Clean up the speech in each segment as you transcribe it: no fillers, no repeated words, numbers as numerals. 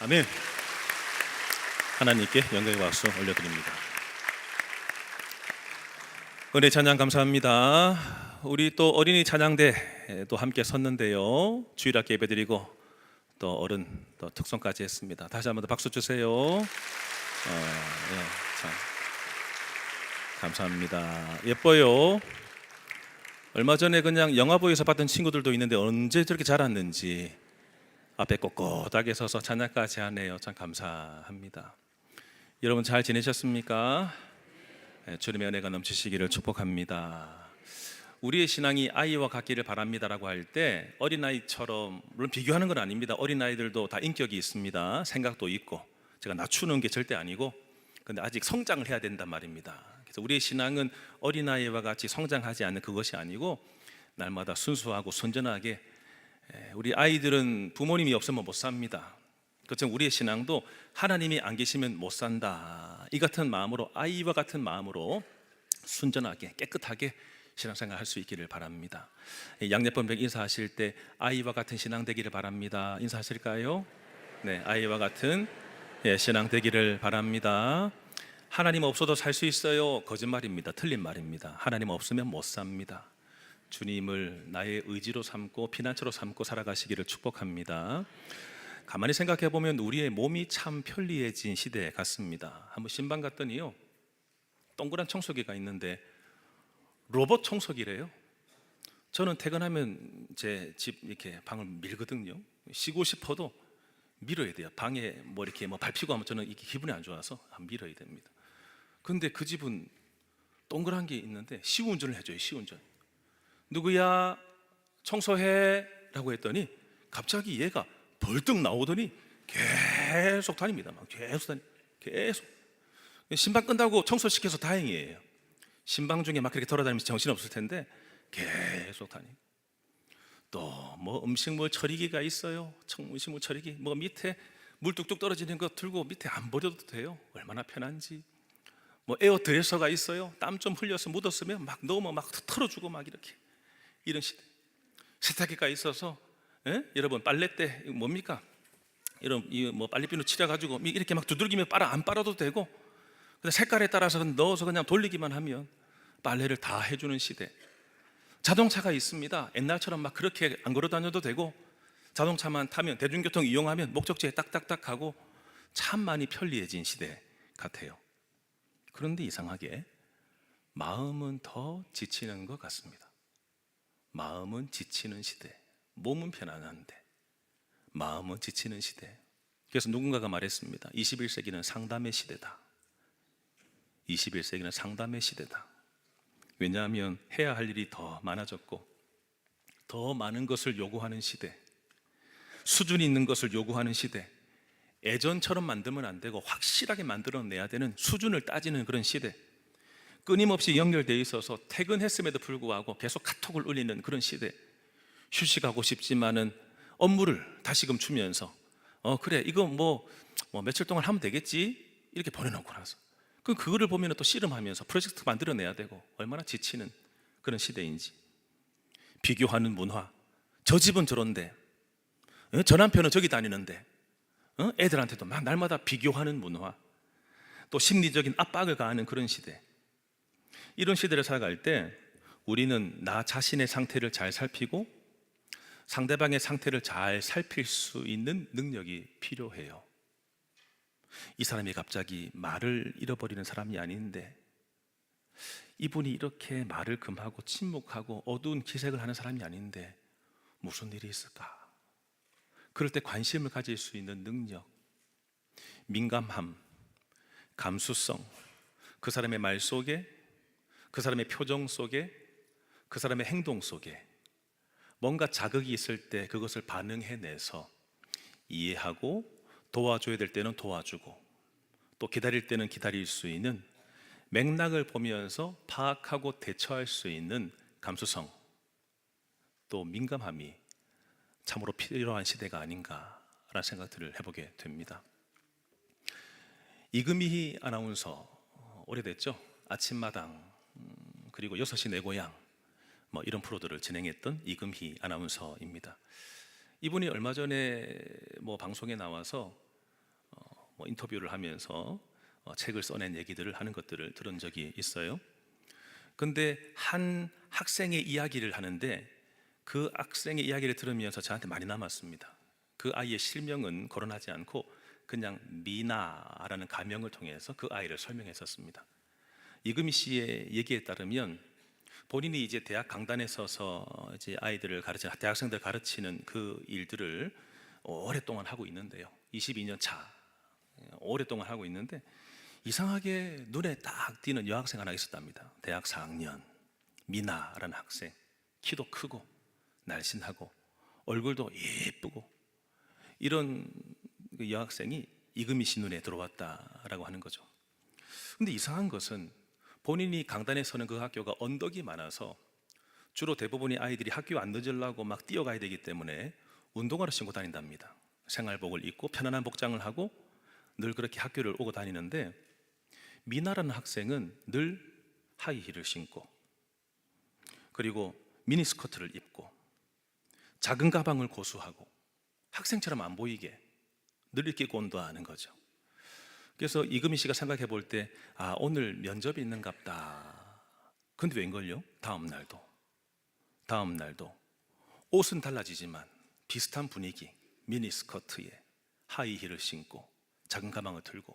아멘. 하나님께 영광의 박수 올려드립니다. 은혜 찬양 감사합니다. 우리 또 어린이 찬양대 또 함께 섰는데요. 주일학교 예배드리고 또 어른 또 특송까지 했습니다. 다시 한번 더 박수 주세요. 참 감사합니다. 예뻐요. 얼마 전에 그냥 영화보에서 봤던 친구들도 있는데 언제 저렇게 자랐는지 앞에 꼿꼿하게 서서 찬양까지 하네요. 참 감사합니다. 여러분 잘 지내셨습니까? 주님의 은혜가 넘치시기를 축복합니다. 우리의 신앙이 아이와 같기를 바랍니다라고 할 때 어린아이처럼 물론 비교하는 건 아닙니다. 어린아이들도 다 인격이 있습니다. 생각도 있고 제가 낮추는 게 절대 아니고 근데 아직 성장을 해야 된단 말입니다. 그래서 우리의 신앙은 어린아이와 같이 성장하지 않는 그것이 아니고 날마다 순수하고 순전하게 우리 아이들은 부모님이 없으면 못 삽니다. 그렇지만 우리의 신앙도 하나님이 안 계시면 못 산다. 이 같은 마음으로 아이와 같은 마음으로 순전하게 깨끗하게 신앙생활 할 수 있기를 바랍니다. 양예pon백 인사하실 때 아이와 같은 신앙 되기를 바랍니다. 인사하실까요? 네, 아이와 같은 신앙 되기를 바랍니다. 하나님 없어도 살 수 있어요. 거짓말입니다. 틀린 말입니다. 하나님 없으면 못 삽니다. 주님을 나의 의지로 삼고 피난처로 삼고 살아가시기를 축복합니다. 가만히 생각해 보면 우리의 몸이 참 편리해진 시대 같습니다. 한번 신방 갔더니요, 동그란 청소기가 있는데 로봇 청소기래요. 저는 퇴근하면 제 집 이렇게 방을 밀거든요. 쉬고 싶어도 밀어야 돼요. 방에 뭐 이렇게 뭐 밟히고 하면 저는 이게 기분이 안 좋아서 밀어야 됩니다. 근데 그 집은 동그란 게 있는데 시운전을 해줘요. 시운전. 누구야? 청소해 라고 했더니 갑자기 얘가 벌떡 나오더니 계속 다닙니다. 막 계속 신방 끝나고 청소시켜서 다행이에요. 신방 중에 막 그렇게 돌아다니면서 정신없을 텐데 계속 다니고 또 뭐 음식물 처리기가 있어요. 음식물 처리기 뭐 밑에 물 뚝뚝 떨어지는 거 들고 밑에 안 버려도 돼요. 얼마나 편한지. 뭐 에어드레서가 있어요. 땀 좀 흘려서 묻었으면 막 넣으면 막 털어주고 막 이렇게 이런 시대. 세탁기가 있어서 여러분 빨래대 뭡니까? 이런 뭐 빨래비누 칠해가지고 이렇게 막 두들기면 안 빨아도 되고 근데 색깔에 따라서 넣어서 그냥 돌리기만 하면 빨래를 다 해주는 시대. 자동차가 있습니다. 옛날처럼 막 그렇게 안 걸어 다녀도 되고 자동차만 타면 대중교통 이용하면 목적지에 딱딱딱 가고 참 많이 편리해진 시대 같아요. 그런데 이상하게 마음은 더 지치는 것 같습니다. 마음은 지치는 시대. 몸은 편안한데 마음은 지치는 시대. 그래서 누군가가 말했습니다. 21세기는 상담의 시대다. 21세기는 상담의 시대다. 왜냐하면 해야 할 일이 더 많아졌고 더 많은 것을 요구하는 시대, 수준 있는 것을 요구하는 시대, 예전처럼 만들면 안 되고 확실하게 만들어내야 되는 수준을 따지는 그런 시대, 끊임없이 연결되어 있어서 퇴근했음에도 불구하고 계속 카톡을 울리는 그런 시대. 휴식하고 싶지만은 업무를 다시금 주면서 그래 이거 뭐 며칠 동안 하면 되겠지 이렇게 보내놓고 나서 그거를 보면 또 씨름하면서 프로젝트 만들어내야 되고 얼마나 지치는 그런 시대인지. 비교하는 문화. 저 집은 저런데 저 남편은 저기 다니는데 애들한테도 막 날마다 비교하는 문화. 또 심리적인 압박을 가하는 그런 시대. 이런 시대를 살아갈 때 우리는 나 자신의 상태를 잘 살피고 상대방의 상태를 잘 살필 수 있는 능력이 필요해요. 이 사람이 갑자기 말을 잃어버리는 사람이 아닌데 이분이 이렇게 말을 금하고 침묵하고 어두운 기색을 하는 사람이 아닌데 무슨 일이 있을까? 그럴 때 관심을 가질 수 있는 능력, 민감함, 감수성, 그 사람의 말 속에, 그 사람의 표정 속에, 그 사람의 행동 속에 뭔가 자극이 있을 때 그것을 반응해내서 이해하고 도와줘야 될 때는 도와주고 또 기다릴 때는 기다릴 수 있는 맥락을 보면서 파악하고 대처할 수 있는 감수성, 또 민감함이 참으로 필요한 시대가 아닌가라는 생각들을 해보게 됩니다. 이금희 아나운서 오래됐죠? 아침마당 그리고 6시 내 고향 뭐 이런 프로들을 진행했던 이금희 아나운서입니다. 이분이 얼마 전에 뭐 방송에 나와서 인터뷰를 하면서 책을 써낸 얘기들을 하는 것들을 들은 적이 있어요. 근데 한 학생의 이야기를 하는데 그 학생의 이야기를 들으면서 저한테 많이 남았습니다. 그 아이의 실명은 거론하지 않고 그냥 미나라는 가명을 통해서 그 아이를 설명했었습니다. 이금희 씨의 얘기에 따르면 본인이 이제 대학 강단에 서서 이제 아이들을 가르치는, 대학생들 가르치는 그 일들을 오랫동안 하고 있는데요. 22년 차 오랫동안 하고 있는데 이상하게 눈에 딱 띄는 여학생 하나 있었답니다. 대학 4학년 미나라는 학생, 키도 크고 날씬하고 얼굴도 예쁘고 이런 그 여학생이 이금희 씨 눈에 들어왔다라고 하는 거죠. 근데 이상한 것은 본인이 강단에 서는 그 학교가 언덕이 많아서 주로 대부분의 아이들이 학교 안 늦으려고 막 뛰어가야 되기 때문에 운동화를 신고 다닌답니다. 생활복을 입고 편안한 복장을 하고 늘 그렇게 학교를 오고 다니는데 미나라는 학생은 늘 하이힐을 신고 그리고 미니스커트를 입고 작은 가방을 고수하고 학생처럼 안 보이게 늘 이렇게 꼰도하는 거죠. 그래서 이금희 씨가 생각해 볼 때 오늘 면접이 있는갑다. 근데 웬걸요? 다음 날도 옷은 달라지지만 비슷한 분위기, 미니스커트에 하이힐을 신고 작은 가방을 들고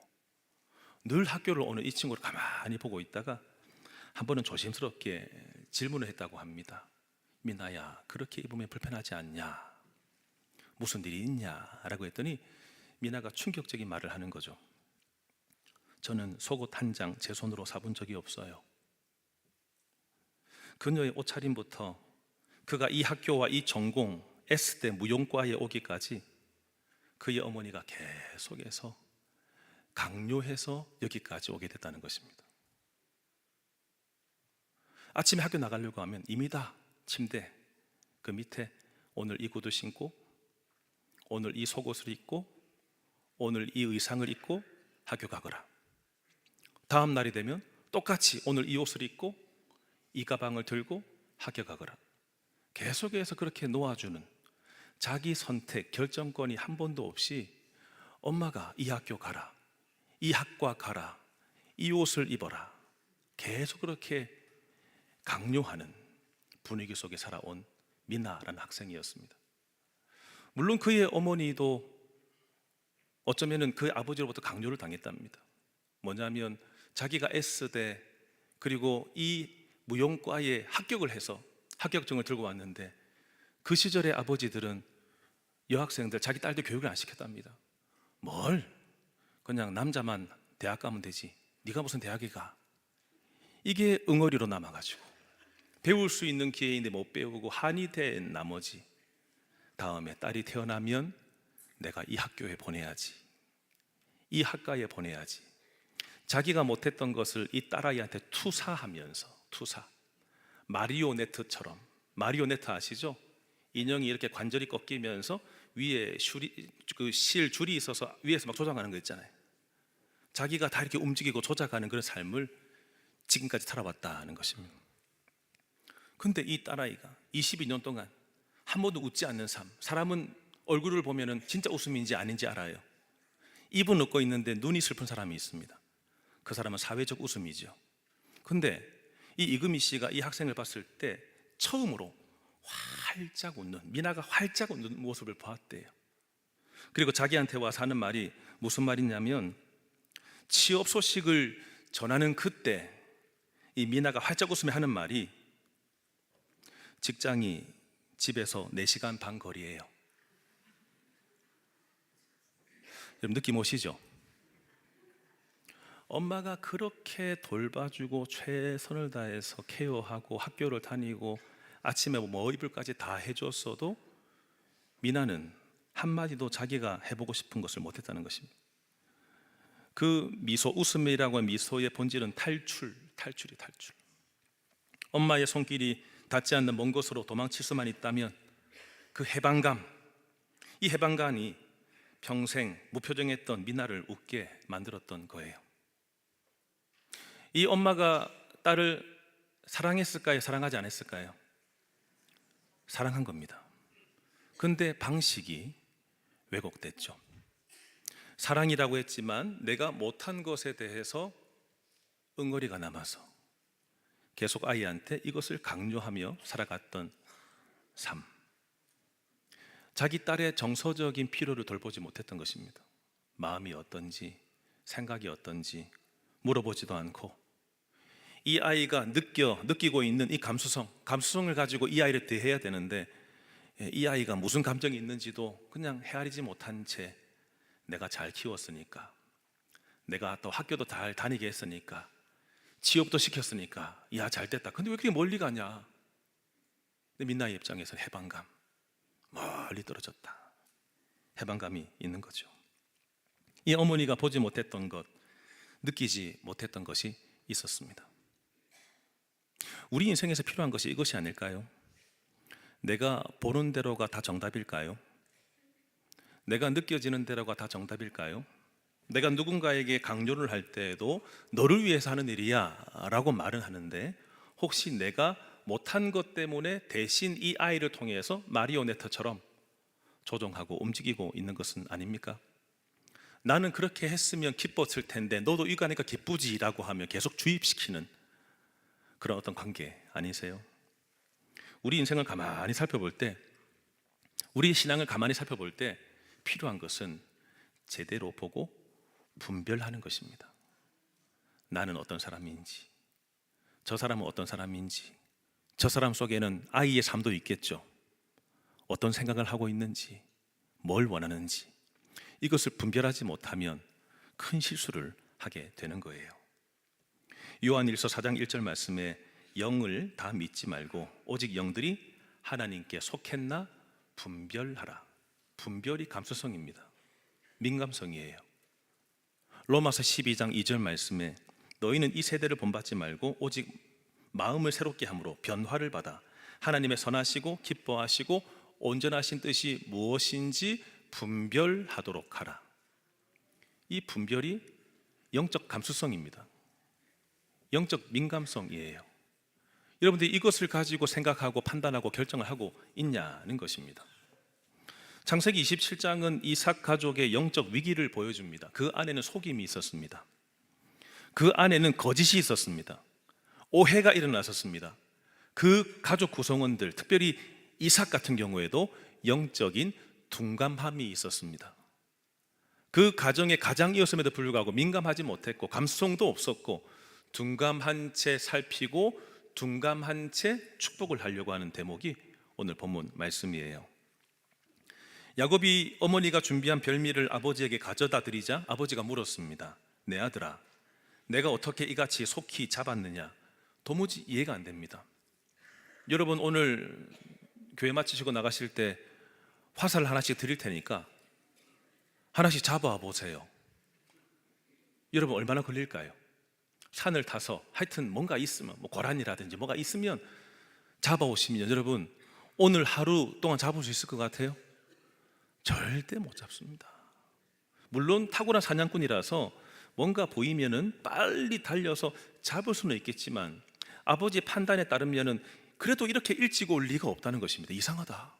늘 학교를 오는 이 친구를 가만히 보고 있다가 한 번은 조심스럽게 질문을 했다고 합니다. 미나야, 그렇게 입으면 불편하지 않냐? 무슨 일이 있냐? 라고 했더니 미나가 충격적인 말을 하는 거죠. 저는 속옷 한 장 제 손으로 사본 적이 없어요. 그녀의 옷차림부터 그가 이 학교와 이 전공 S대 무용과에 오기까지 그의 어머니가 계속해서 강요해서 여기까지 오게 됐다는 것입니다. 아침에 학교 나가려고 하면 이미 다 침대 그 밑에 오늘 이 구두 신고 오늘 이 속옷을 입고 오늘 이 의상을 입고 학교 가거라. 다음 날이 되면 똑같이 오늘 이 옷을 입고 이 가방을 들고 학교 가거라. 계속해서 그렇게 놓아주는 자기 선택 결정권이 한 번도 없이 엄마가 이 학교 가라, 이 학과 가라, 이 옷을 입어라 계속 그렇게 강요하는 분위기 속에 살아온 미나라는 학생이었습니다. 물론 그의 어머니도 어쩌면 그 아버지로부터 강요를 당했답니다. 뭐냐면 자기가 S대 그리고 이 무용과에 합격을 해서 합격증을 들고 왔는데 그 시절의 아버지들은 여학생들 자기 딸들 교육을 안 시켰답니다. 뭘 그냥 남자만 대학 가면 되지 네가 무슨 대학에 가. 이게 응어리로 남아가지고 배울 수 있는 기회인데 못 배우고 한이 된 나머지 다음에 딸이 태어나면 내가 이 학교에 보내야지, 이 학과에 보내야지. 자기가 못했던 것을 이 딸아이한테 투사하면서 마리오네트처럼, 마리오네트 아시죠? 인형이 이렇게 관절이 꺾이면서 위에 실 줄이 있어서 위에서 막 조작하는 거 있잖아요. 자기가 다 이렇게 움직이고 조작하는 그런 삶을 지금까지 살아왔다는 것입니다. 근데 이 딸아이가 22년 동안 한 번도 웃지 않는 삶, 사람은 얼굴을 보면은 진짜 웃음인지 아닌지 알아요. 입은 웃고 있는데 눈이 슬픈 사람이 있습니다. 그 사람은 사회적 웃음이죠. 근데 이 이금희 씨가 이 학생을 봤을 때 처음으로 활짝 웃는, 미나가 활짝 웃는 모습을 보았대요. 그리고 자기한테 와서 하는 말이 무슨 말이냐면 취업 소식을 전하는 그때 이 미나가 활짝 웃으며 하는 말이 직장이 집에서 4시간 반 거리예요. 여러분 느낌 오시죠? 엄마가 그렇게 돌봐주고 최선을 다해서 케어하고 학교를 다니고 아침에 뭐 입을까지 다 해줬어도 미나는 한마디도 자기가 해보고 싶은 것을 못했다는 것입니다. 그 미소, 웃음이라고 하는 미소의 본질은 탈출. 엄마의 손길이 닿지 않는 먼 곳으로 도망칠 수만 있다면 그 해방감, 이 해방감이 평생 무표정했던 미나를 웃게 만들었던 거예요. 이 엄마가 딸을 사랑했을까요? 사랑하지 않았을까요? 사랑한 겁니다. 근데 방식이 왜곡됐죠. 사랑이라고 했지만 내가 못한 것에 대해서 응어리가 남아서 계속 아이한테 이것을 강요하며 살아갔던 삶. 자기 딸의 정서적인 필요를 돌보지 못했던 것입니다. 마음이 어떤지, 생각이 어떤지 물어보지도 않고, 이 아이가 느끼고 있는 이 감수성을 가지고 이 아이를 대해야 되는데, 이 아이가 무슨 감정이 있는지도 그냥 헤아리지 못한 채 내가 잘 키웠으니까, 내가 또 학교도 잘 다니게 했으니까, 취업도 시켰으니까 야 잘됐다. 근데 왜 그렇게 멀리 가냐? 근데 민나의 입장에서 해방감, 멀리 떨어졌다, 해방감이 있는 거죠. 이 어머니가 보지 못했던 것, 느끼지 못했던 것이 있었습니다. 우리 인생에서 필요한 것이 이것이 아닐까요? 내가 보는 대로가 다 정답일까요? 내가 느껴지는 대로가 다 정답일까요? 내가 누군가에게 강요를 할 때에도 너를 위해서 하는 일이야 라고 말은 하는데, 혹시 내가 못한 것 때문에 대신 이 아이를 통해서 마리오네트처럼 조종하고 움직이고 있는 것은 아닙니까? 나는 그렇게 했으면 기뻤을 텐데 너도 이거 하니까 기쁘지 라고 하며 계속 주입시키는 그런 어떤 관계 아니세요? 우리 인생을 가만히 살펴볼 때, 우리 신앙을 가만히 살펴볼 때 필요한 것은 제대로 보고 분별하는 것입니다. 나는 어떤 사람인지, 저 사람은 어떤 사람인지, 저 사람 속에는 아이의 삶도 있겠죠. 어떤 생각을 하고 있는지, 뭘 원하는지, 이것을 분별하지 못하면 큰 실수를 하게 되는 거예요. 요한일서 4장 1절 말씀에 영을 다 믿지 말고 오직 영들이 하나님께 속했나 분별하라. 분별이 감수성입니다. 민감성이에요. 로마서 12장 2절 말씀에 너희는 이 세대를 본받지 말고 오직 마음을 새롭게 함으로 변화를 받아 하나님의 선하시고 기뻐하시고 온전하신 뜻이 무엇인지 분별하도록 하라. 이 분별이 영적 감수성입니다. 영적 민감성이에요. 여러분들이 이것을 가지고 생각하고 판단하고 결정을 하고 있냐는 것입니다. 창세기 27장은 이삭 가족의 영적 위기를 보여줍니다. 그 안에는 속임이 있었습니다. 그 안에는 거짓이 있었습니다. 오해가 일어났었습니다. 그 가족 구성원들, 특별히 이삭 같은 경우에도 영적인 둔감함이 있었습니다. 그 가정의 가장이었음에도 불구하고 민감하지 못했고 감수성도 없었고, 둔감한 채 살피고 둔감한 채 축복을 하려고 하는 대목이 오늘 본문 말씀이에요. 야곱이 어머니가 준비한 별미를 아버지에게 가져다 드리자 아버지가 물었습니다. 내 아들아, 내가 어떻게 이같이 속히 잡았느냐? 도무지 이해가 안 됩니다. 여러분, 오늘 교회 마치시고 나가실 때 화살을 하나씩 드릴 테니까 하나씩 잡아와 보세요. 여러분, 얼마나 걸릴까요? 산을 타서 하여튼 뭔가 있으면, 뭐 고라니라든지 뭐가 있으면 잡아오시면 여러분, 오늘 하루 동안 잡을 수 있을 것 같아요? 절대 못 잡습니다. 물론 탁월한 사냥꾼이라서 뭔가 보이면은 빨리 달려서 잡을 수는 있겠지만, 아버지의 판단에 따르면은 그래도 이렇게 일찍 올 리가 없다는 것입니다. 이상하다,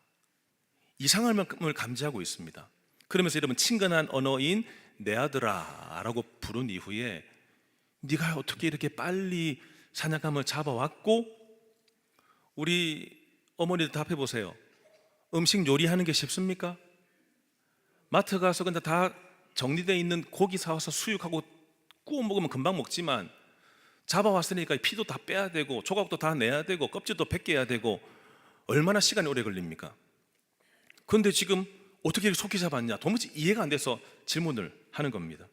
이상함을 감지하고 있습니다. 그러면서 여러분, 친근한 언어인 내 아들아 라고 부른 이후에 네가 어떻게 이렇게 빨리 사냥감을 잡아왔고, 우리 어머니도 답해 보세요. 음식 요리하는 게 쉽습니까? 마트 가서 근데 다 정리되어 있는 고기 사와서 수육하고 구워 먹으면 금방 먹지만, 잡아왔으니까 피도 다 빼야 되고 조각도 다 내야 되고 껍질도 벗겨야 되고 얼마나 시간이 오래 걸립니까? 그런데 지금 어떻게 이렇게 속히 잡았냐? 도무지 이해가 안 돼서 질문을 하는 겁니다.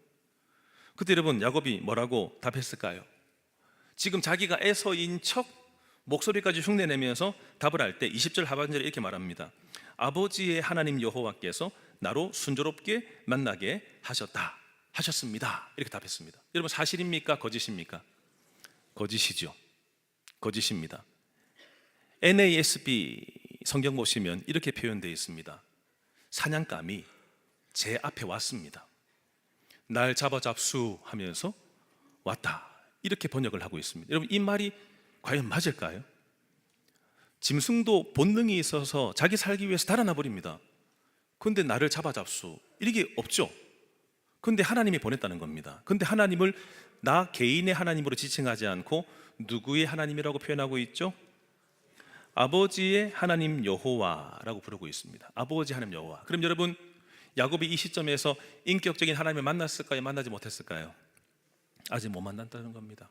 그때 여러분, 야곱이 뭐라고 답했을까요? 지금 자기가 애서인 척 목소리까지 흉내내면서 답을 할 때 20절 하반절에 이렇게 말합니다. 아버지의 하나님 여호와께서 나로 순조롭게 만나게 하셨습니다. 이렇게 답했습니다. 여러분, 사실입니까? 거짓입니까? 거짓이죠. 거짓입니다. NASB 성경 보시면 이렇게 표현되어 있습니다. 사냥감이 제 앞에 왔습니다. 날 잡아잡수 하면서 왔다, 이렇게 번역을 하고 있습니다. 여러분, 이 말이 과연 맞을까요? 짐승도 본능이 있어서 자기 살기 위해서 달아나 버립니다. 그런데 나를 잡아잡수, 이게 없죠. 근데 하나님이 보냈다는 겁니다. 근데 하나님을 나 개인의 하나님으로 지칭하지 않고 누구의 하나님이라고 표현하고 있죠? 아버지의 하나님 여호와라고 부르고 있습니다. 아버지 하나님 여호와. 그럼 여러분, 야곱이 이 시점에서 인격적인 하나님을 만났을까요? 만나지 못했을까요? 아직 못 만났다는 겁니다.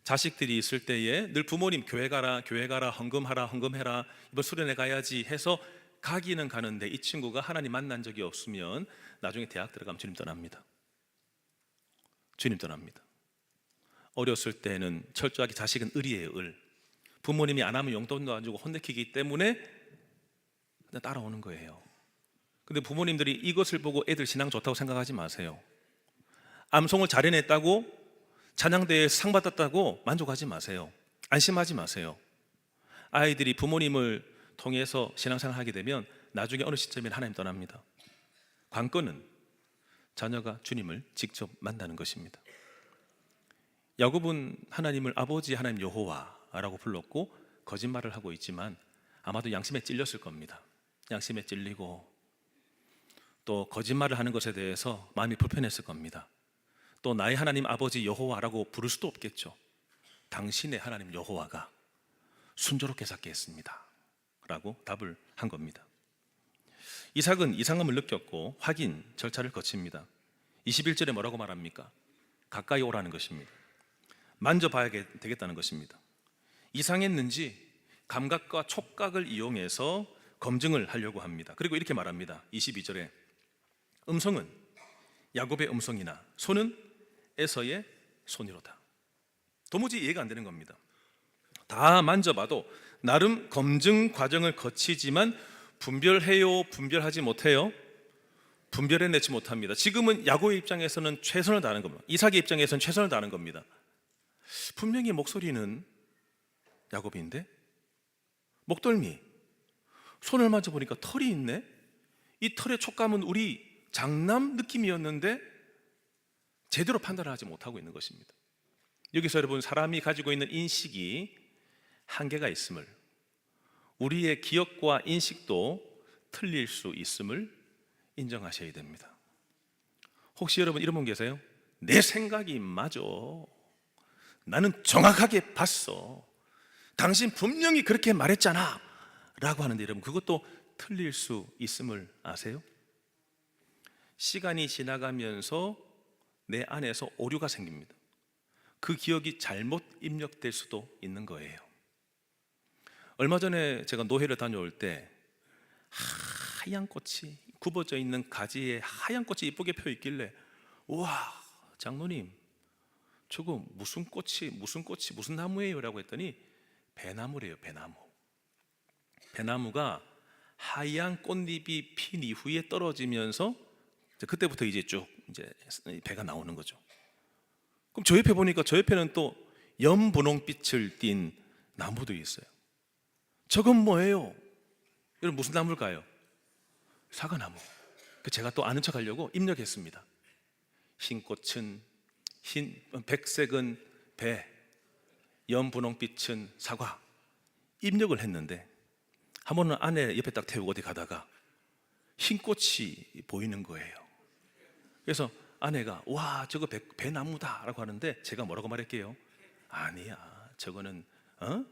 자식들이 있을 때에 늘 부모님 교회 가라, 교회 가라, 헌금하라, 헌금해라, 이번 수련회 가야지 해서 가기는 가는데 이 친구가 하나님 만난 적이 없으면 나중에 대학 들어가면 주님 떠납니다. 주님 떠납니다. 어렸을 때는 철저하게 자식은 을이에요, 을. 부모님이 안 하면 용돈도 안 주고 혼내키기 때문에 그냥 따라오는 거예요. 근데 부모님들이 이것을 보고 애들 신앙 좋다고 생각하지 마세요. 암송을 잘 해냈다고, 찬양대회에 상 받았다고 만족하지 마세요. 안심하지 마세요. 아이들이 부모님을 통해서 신앙생활을 하게 되면 나중에 어느 시점에 하나님 떠납니다. 관건은 자녀가 주님을 직접 만나는 것입니다. 야곱은 하나님을 아버지 하나님 여호와라고 불렀고 거짓말을 하고 있지만 아마도 양심에 찔렸을 겁니다. 양심에 찔리고 또 거짓말을 하는 것에 대해서 마음이 불편했을 겁니다. 또 나의 하나님 아버지 여호와라고 부를 수도 없겠죠. 당신의 하나님 여호와가 순조롭게 살게 했습니다 라고 답을 한 겁니다. 이삭은 이상함을 느꼈고 확인 절차를 거칩니다. 21절에 뭐라고 말합니까? 가까이 오라는 것입니다. 만져봐야 되겠다는 것입니다. 이상했는지 감각과 촉각을 이용해서 검증을 하려고 합니다. 그리고 이렇게 말합니다. 22절에 음성은 야곱의 음성이나 손은 에서의 손이로다. 도무지 이해가 안 되는 겁니다. 다 만져봐도 나름 검증 과정을 거치지만 분별해요? 분별하지 못해요? 분별해내지 못합니다. 지금은 야곱의 입장에서는 최선을 다하는 겁니다. 이삭의 입장에서는 최선을 다하는 겁니다. 분명히 목소리는 야곱인데 목덜미, 손을 만져보니까 털이 있네. 이 털의 촉감은 우리 장남 느낌이었는데 제대로 판단을 하지 못하고 있는 것입니다. 여기서 여러분, 사람이 가지고 있는 인식이 한계가 있음을, 우리의 기억과 인식도 틀릴 수 있음을 인정하셔야 됩니다. 혹시 여러분 이런 분 계세요? 내 생각이 맞아, 나는 정확하게 봤어, 당신 분명히 그렇게 말했잖아 라고 하는데 여러분, 그것도 틀릴 수 있음을 아세요? 시간이 지나가면서 내 안에서 오류가 생깁니다. 그 기억이 잘못 입력될 수도 있는 거예요. 얼마 전에 제가 노회를 다녀올 때 하얀 꽃이, 굽어져 있는 가지에 하얀 꽃이 이쁘게 펴 있길래, 우와, 장로님 저거 무슨 꽃이 무슨 나무예요? 라고 했더니 배나무래요. 배나무. 배나무가 하얀 꽃잎이 핀 이후에 떨어지면서 그때부터 이제 쭉 이제 배가 나오는 거죠. 그럼 저 옆에 보니까 저 옆에는 또 연분홍빛을 띤 나무도 있어요. 저건 뭐예요? 여러분 무슨 나무일까요? 사과나무. 제가 또 아는 척 하려고 입력했습니다. 흰 꽃은 백색은 배, 연분홍빛은 사과. 입력을 했는데 한 번은 아내 옆에 딱 태우고 어디 가다가 흰 꽃이 보이는 거예요. 그래서 아내가 와, 저거 배나무다 라고 하는데 제가 뭐라고 말할게요? 아니야, 저거는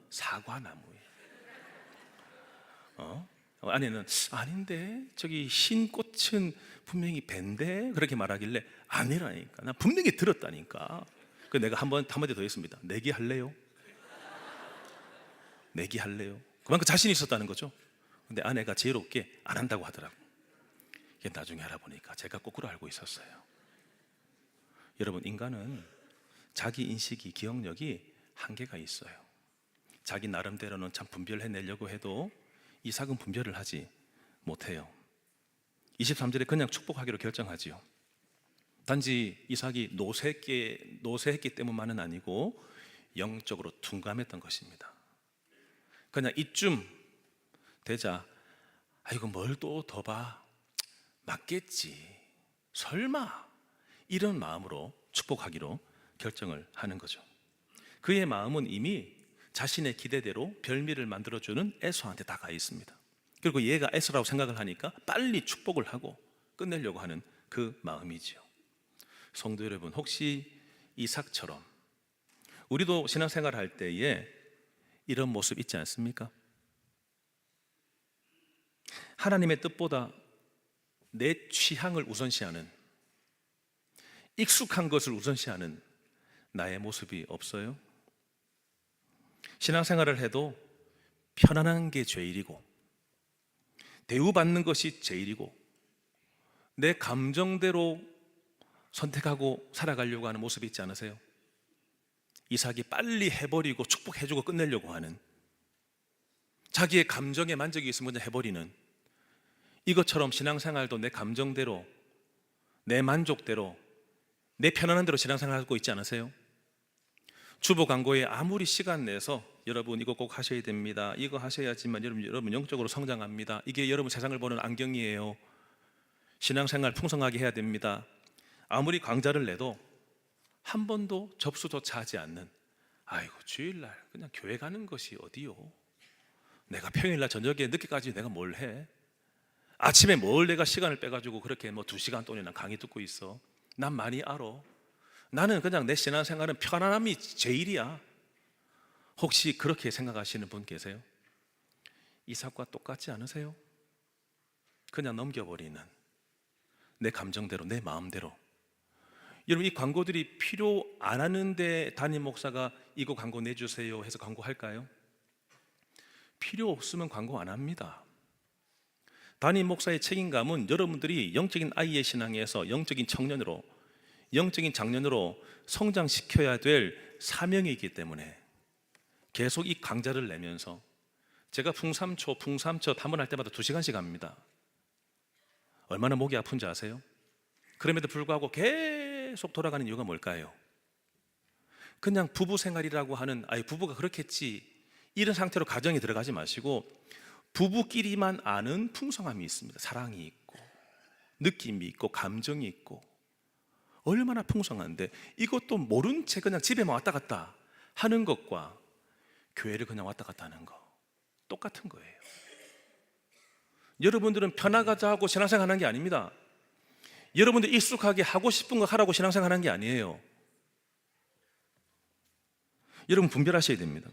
사과나무예요. 아내는 아닌데 저기 흰 꽃은 분명히 배인데 그렇게 말하길래 아니라니까, 나 분명히 들었다니까. 그래서 내가 한 번 더 했습니다. 내기할래요? 내기할래요? 그만큼 자신이 있었다는 거죠. 근데 아내가 지혜롭게 안 한다고 하더라고. 이게 나중에 알아보니까 제가 거꾸로 알고 있었어요. 여러분, 인간은 자기 인식이, 기억력이 한계가 있어요. 자기 나름대로는 참 분별해내려고 해도 이삭은 분별을 하지 못해요. 23절에 그냥 축복하기로 결정하지요. 단지 이삭이 노쇠했기 때문만은 아니고 영적으로 둔감했던 것입니다. 그냥 이쯤 되자 이거 뭘 또 더 봐, 맞겠지, 설마, 이런 마음으로 축복하기로 결정을 하는 거죠. 그의 마음은 이미 자신의 기대대로 별미를 만들어주는 에서한테 다 가 있습니다. 그리고 얘가 에서라고 생각을 하니까 빨리 축복을 하고 끝내려고 하는 그 마음이지요. 성도 여러분, 혹시 이삭처럼 우리도 신앙생활 할 때에 이런 모습 있지 않습니까? 하나님의 뜻보다 내 취향을 우선시하는, 익숙한 것을 우선시하는 나의 모습이 없어요? 신앙생활을 해도 편안한 게 제일이고, 대우받는 것이 제일이고, 내 감정대로 선택하고 살아가려고 하는 모습이 있지 않으세요? 이삭이 빨리 해버리고 축복해주고 끝내려고 하는, 자기의 감정에 만족이 있으면 그냥 해버리는, 이것처럼 신앙생활도 내 감정대로, 내 만족대로, 내 편안한 대로 신앙생활하고 있지 않으세요? 주보 광고에 아무리 시간 내서 여러분 이거 꼭 하셔야 됩니다, 이거 하셔야지만 여러분 영적으로 성장합니다, 이게 여러분 세상을 보는 안경이에요, 신앙생활 풍성하게 해야 됩니다, 아무리 강좌를 내도 한 번도 접수조차 하지 않는, 아이고 주일날 그냥 교회 가는 것이 어디요? 내가 평일날 저녁에 늦게까지 내가 뭘 해? 아침에 뭘 내가 시간을 빼가지고 그렇게 뭐 2시간 동안이나 강의 듣고 있어? 난 많이 알아. 나는 그냥 내 신앙생활은 편안함이 제일이야. 혹시 그렇게 생각하시는 분 계세요? 이삭과 똑같지 않으세요? 그냥 넘겨버리는, 내 감정대로, 내 마음대로. 여러분, 이 광고들이 필요 안 하는데 담임 목사가 이거 광고 내주세요 해서 광고할까요? 필요 없으면 광고 안 합니다. 담임 목사의 책임감은 여러분들이 영적인 아이의 신앙에서 영적인 청년으로, 영적인 장년으로 성장시켜야 될 사명이기 때문에 계속 이 강좌를 내면서, 제가 풍삼초 탐문할 때마다 2시간씩 합니다. 얼마나 목이 아픈지 아세요? 그럼에도 불구하고 계속 돌아가는 이유가 뭘까요? 그냥 부부 생활이라고 하는, 부부가 그렇겠지, 이런 상태로 가정에 들어가지 마시고 부부끼리만 아는 풍성함이 있습니다. 사랑이 있고 느낌이 있고 감정이 있고, 얼마나 풍성한데, 이것도 모른 채 그냥 집에만 왔다 갔다 하는 것과 교회를 그냥 왔다 갔다 하는 거 똑같은 거예요. 여러분들은 편하가자 하고 신앙생활 하는 게 아닙니다. 여러분들 익숙하게 하고 싶은 거 하라고 신앙생활 하는 게 아니에요. 여러분 분별하셔야 됩니다.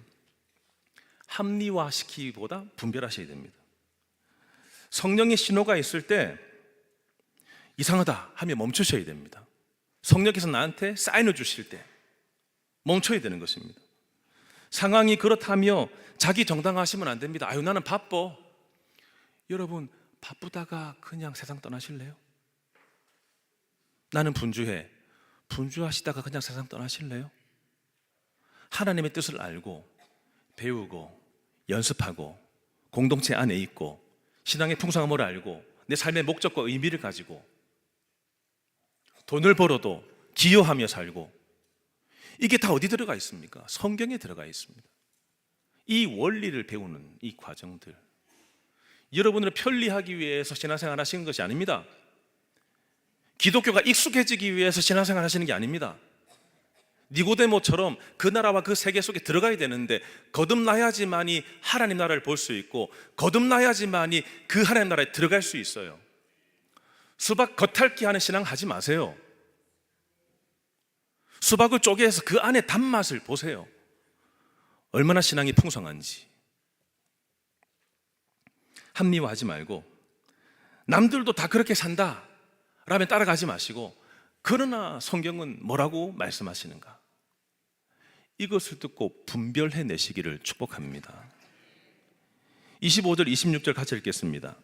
합리화시키기보다 분별하셔야 됩니다. 성령의 신호가 있을 때 이상하다 하면 멈추셔야 됩니다. 성령께서 나한테 사인을 주실 때 멈춰야 되는 것입니다. 상황이 그렇다며 자기 정당화하시면 안 됩니다. 나는 바빠. 여러분, 바쁘다가 그냥 세상 떠나실래요? 나는 분주해. 분주하시다가 그냥 세상 떠나실래요? 하나님의 뜻을 알고 배우고 연습하고 공동체 안에 있고 신앙의 풍성함을 알고 내 삶의 목적과 의미를 가지고 돈을 벌어도 기여하며 살고, 이게 다 어디 들어가 있습니까? 성경에 들어가 있습니다. 이 원리를 배우는 이 과정들, 여러분을 편리하기 위해서 신앙생활 하시는 것이 아닙니다. 기독교가 익숙해지기 위해서 신앙생활 하시는 게 아닙니다. 니고데모처럼 그 나라와 그 세계 속에 들어가야 되는데, 거듭나야지만이 하나님 나라를 볼 수 있고 거듭나야지만이 그 하나님 나라에 들어갈 수 있어요. 수박 겉핥기 하는 신앙 하지 마세요. 수박을 쪼개서 그 안에 단맛을 보세요. 얼마나 신앙이 풍성한지. 합리화하지 말고 남들도 다 그렇게 산다 라면 따라가지 마시고, 그러나 성경은 뭐라고 말씀하시는가, 이것을 듣고 분별해내시기를 축복합니다. 25절 26절 같이 읽겠습니다.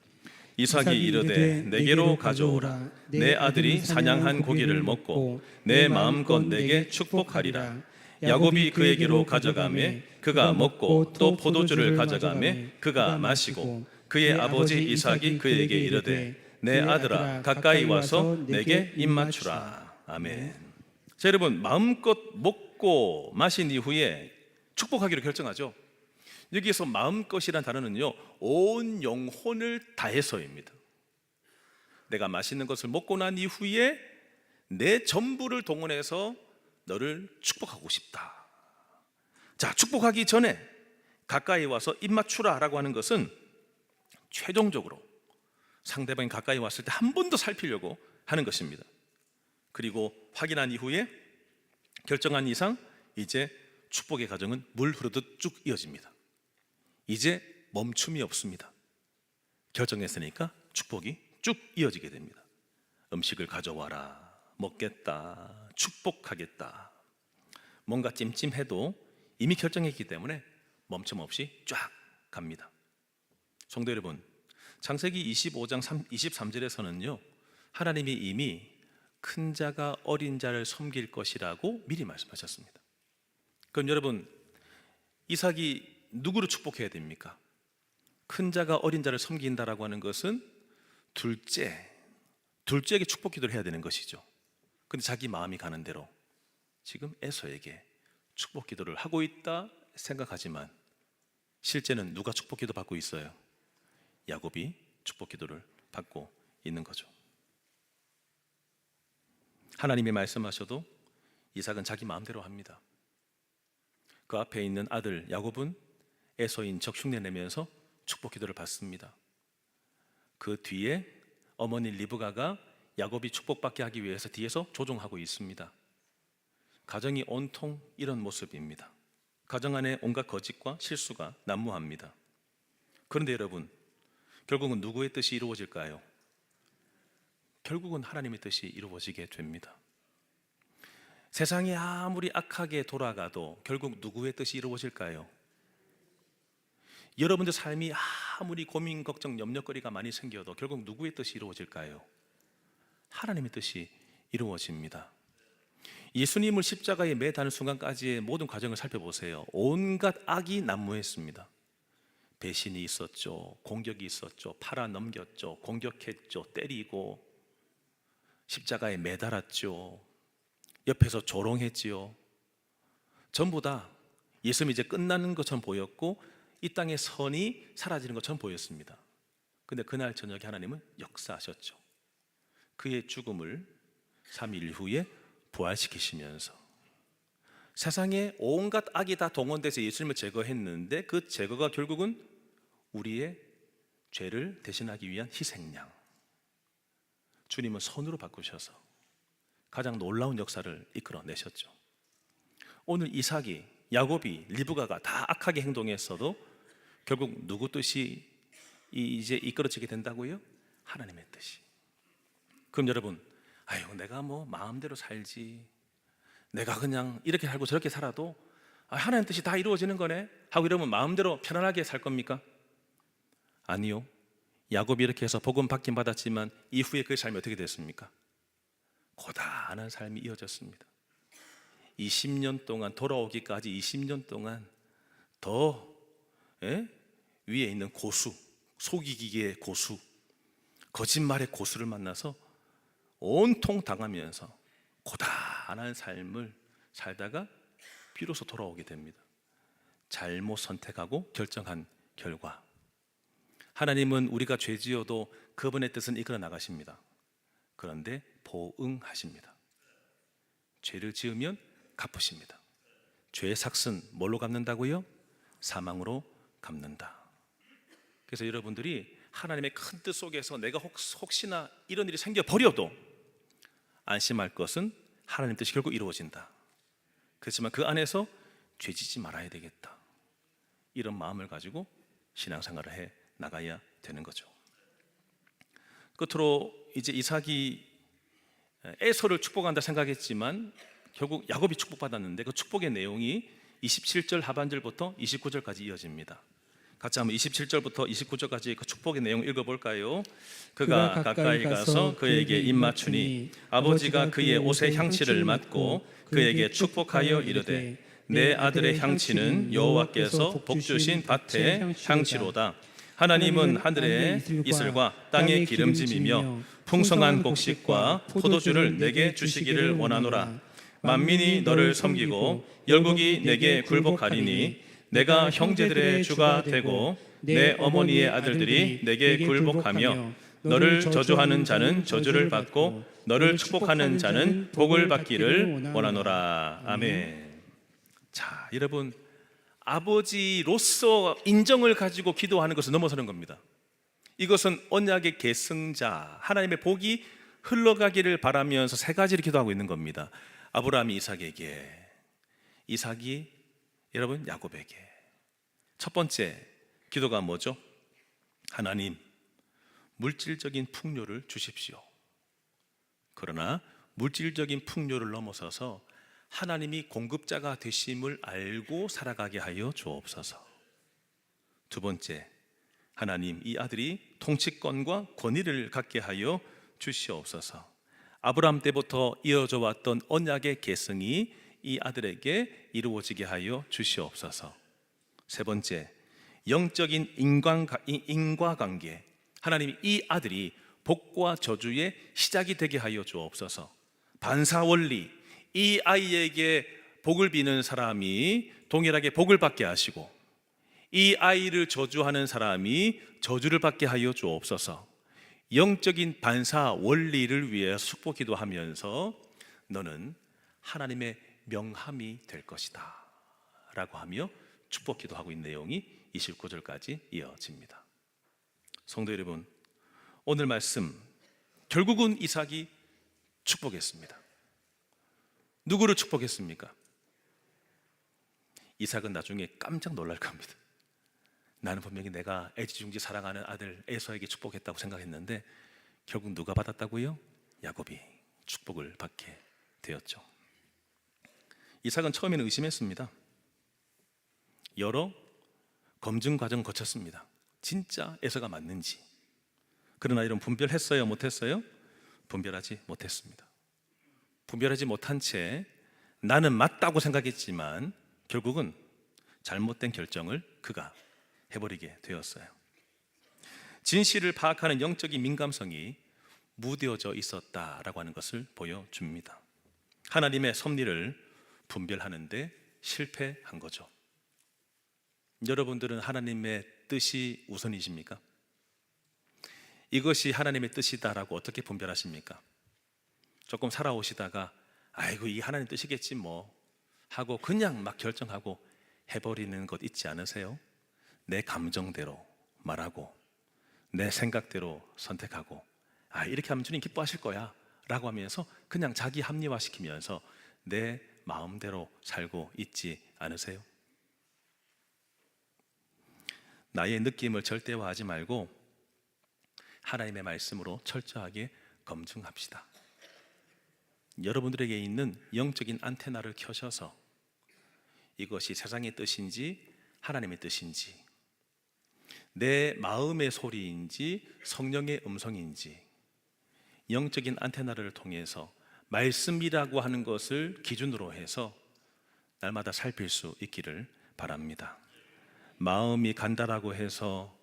이삭이 이르되 내게로 가져오라. 내 아들이 사냥한 고기를 먹고 내 마음껏 내게 축복하리라. 야곱이 그에게로 가져가매 그가 먹고 또 포도주를 가져가매 그가 마시고, 그의 아버지 이삭이 그에게 이르되 내 아들아 가까이 와서 내게 입 맞추라. 아멘. 자, 여러분, 마음껏 먹고 마신 이후에 축복하기로 결정하죠. 여기에서 마음껏이란 단어는요, 온 영혼을 다해서입니다. 내가 맛있는 것을 먹고 난 이후에 내 전부를 동원해서 너를 축복하고 싶다. 자, 축복하기 전에 가까이 와서 입 맞추라 라고 하는 것은 최종적으로 상대방이 가까이 왔을 때 한 번 더 살피려고 하는 것입니다. 그리고 확인한 이후에 결정한 이상 이제 축복의 과정은 물 흐르듯 쭉 이어집니다. 이제 멈춤이 없습니다. 결정했으니까 축복이 쭉 이어지게 됩니다. 음식을 가져와라, 먹겠다, 축복하겠다. 뭔가 찜찜해도 이미 결정했기 때문에 멈춤 없이 쫙 갑니다. 성도 여러분, 창세기 25장 23절에서는요 하나님이 이미 큰 자가 어린 자를 섬길 것이라고 미리 말씀하셨습니다. 그럼 여러분, 이삭이 누구를 축복해야 됩니까? 큰 자가 어린 자를 섬긴다라고 하는 것은 둘째에게 축복 기도를 해야 되는 것이죠. 근데 자기 마음이 가는 대로 지금 에서에게 축복 기도를 하고 있다 생각하지만 실제는 누가 축복 기도 받고 있어요? 야곱이 축복 기도를 받고 있는 거죠. 하나님이 말씀하셔도 이삭은 자기 마음대로 합니다. 그 앞에 있는 아들 야곱은 에서인 적 흉내내면서 축복 기도를 받습니다. 그 뒤에 어머니 리브가가 야곱이 축복받게 하기 위해서 뒤에서 조종하고 있습니다. 가정이 온통 이런 모습입니다. 가정 안에 온갖 거짓과 실수가 난무합니다. 그런데 여러분, 결국은 누구의 뜻이 이루어질까요? 결국은 하나님의 뜻이 이루어지게 됩니다. 세상이 아무리 악하게 돌아가도 결국 누구의 뜻이 이루어질까요? 여러분들 삶이 아무리 고민, 걱정, 염려거리가 많이 생겨도 결국 누구의 뜻이 이루어질까요? 하나님의 뜻이 이루어집니다. 예수님을 십자가에 매다는 순간까지의 모든 과정을 살펴보세요. 온갖 악이 난무했습니다. 배신이 있었죠, 공격이 있었죠, 팔아넘겼죠, 공격했죠, 때리고 십자가에 매달았죠, 옆에서 조롱했지요. 전부 다 예수님이 이제 끝나는 것처럼 보였고 이 땅의 선이 사라지는 것처럼 보였습니다. 근데 그날 저녁에 하나님은 역사하셨죠. 그의 죽음을 3일 후에 부활시키시면서 세상에 온갖 악이 다 동원돼서 예수님을 제거했는데 그 제거가 결국은 우리의 죄를 대신하기 위한 희생양, 주님은 손으로 바꾸셔서 가장 놀라운 역사를 이끌어내셨죠. 오늘 이삭이, 야곱이, 리브가가 다 악하게 행동했어도 결국 누구 뜻이 이제 이끌어지게 된다고요? 하나님의 뜻이. 그럼 여러분, 아유 내가 뭐 마음대로 살지, 내가 그냥 이렇게 살고 저렇게 살아도 하나님 뜻이 다 이루어지는 거네 하고 이러면 마음대로 편안하게 살 겁니까? 아니요. 야곱이 이렇게 해서 복음 받긴 받았지만 이후에 그의 삶이 어떻게 됐습니까? 고단한 삶이 이어졌습니다. 20년 동안, 돌아오기까지 20년 동안 더 위에 있는 고수, 속이기의 고수, 거짓말의 고수를 만나서 온통 당하면서 고단한 삶을 살다가 비로소 돌아오게 됩니다. 잘못 선택하고 결정한 결과 하나님은 우리가 죄 지어도 그분의 뜻은 이끌어 나가십니다. 그런데 보응하십니다. 죄를 지으면 갚으십니다. 죄의 삭은 뭘로 갚는다고요? 사망으로 갚는다. 그래서 여러분들이 하나님의 큰 뜻 속에서 내가 혹시나 이런 일이 생겨버려도 안심할 것은 하나님 뜻이 결국 이루어진다. 그렇지만 그 안에서 죄짓지 말아야 되겠다, 이런 마음을 가지고 신앙생활을 해 나가야 되는 거죠. 끝으로 이제 이삭이 에서를 축복한다 생각했지만 결국 야곱이 축복받았는데 그 축복의 내용이 27절 하반절부터 29절까지 이어집니다. 같이 한번 27절부터 29절까지 그 축복의 내용 읽어볼까요? 그가 가까이 가서 그에게 입맞추니 아버지가 그의 옷에 향취를 맡고 그에게 축복하여 이르되 내 아들의 향취는 여호와께서 복주신 밭의 향취로다. 하나님은 하늘의 이슬과 땅의 기름짐이며 풍성한 곡식과 포도주를 내게 주시기를 원하노라. 만민이 너를 섬기고 열국이 내게 굴복하리니 내가 형제들의 주가 되고 내 어머니의 아들들이 내게 굴복하며 너를 저주하는 자는 저주를 받고 너를 축복하는 자는 복을 받기를 원하노라. 아멘. 자, 여러분, 아버지로서 인정을 가지고 기도하는 것을 넘어서는 겁니다. 이것은 언약의 계승자, 하나님의 복이 흘러가기를 바라면서 세 가지를 기도하고 있는 겁니다. 아브라함이 이삭에게, 이삭이 여러분 야곱에게. 첫 번째 기도가 뭐죠? 하나님, 물질적인 풍요를 주십시오. 그러나 물질적인 풍요를 넘어서서 하나님이 공급자가 되심을 알고 살아가게 하여 주옵소서. 두 번째, 하나님, 이 아들이 통치권과 권위를 갖게 하여 주시옵소서. 아브라함 때부터 이어져 왔던 언약의 계승이 이 아들에게 이루어지게 하여 주시옵소서. 세 번째, 영적인 인과관계, 하나님, 이 아들이 복과 저주의 시작이 되게 하여 주옵소서. 반사원리, 이 아이에게 복을 비는 사람이 동일하게 복을 받게 하시고, 이 아이를 저주하는 사람이 저주를 받게 하여 주옵소서. 영적인 반사 원리를 위해 축복 기도하면서 너는 하나님의 명함이 될 것이다 라고 하며 축복 기도하고 있는 내용이 29절까지 이어집니다. 성도 여러분, 오늘 말씀 결국은 이삭이 축복했습니다. 누구를 축복했습니까? 이삭은 나중에 깜짝 놀랄 겁니다. 나는 분명히 내가 애지중지 사랑하는 아들 에서에게 축복했다고 생각했는데 결국 누가 받았다고요? 야곱이 축복을 받게 되었죠. 이삭은 처음에는 의심했습니다. 여러 검증 과정을 거쳤습니다. 진짜 에서가 맞는지. 그러나 이런 분별했어요? 못했어요? 분별하지 못했습니다. 분별하지 못한 채 나는 맞다고 생각했지만 결국은 잘못된 결정을 그가 해버리게 되었어요. 진실을 파악하는 영적인 민감성이 무뎌져 있었다라고 하는 것을 보여줍니다. 하나님의 섭리를 분별하는데 실패한 거죠. 여러분들은 하나님의 뜻이 우선이십니까? 이것이 하나님의 뜻이다라고 어떻게 분별하십니까? 조금 살아오시다가 아이고 이 하나님 뜻이겠지 뭐 하고 그냥 막 결정하고 해버리는 것 있지 않으세요? 내 감정대로 말하고 내 생각대로 선택하고 이렇게 하면 주님 기뻐하실 거야 라고 하면서 그냥 자기 합리화시키면서 내 마음대로 살고 있지 않으세요? 나의 느낌을 절대화하지 말고 하나님의 말씀으로 철저하게 검증합시다. 여러분들에게 있는 영적인 안테나를 켜셔서 이것이 세상의 뜻인지 하나님의 뜻인지, 내 마음의 소리인지 성령의 음성인지 영적인 안테나를 통해서 말씀이라고 하는 것을 기준으로 해서 날마다 살필 수 있기를 바랍니다. 마음이 간다라고 해서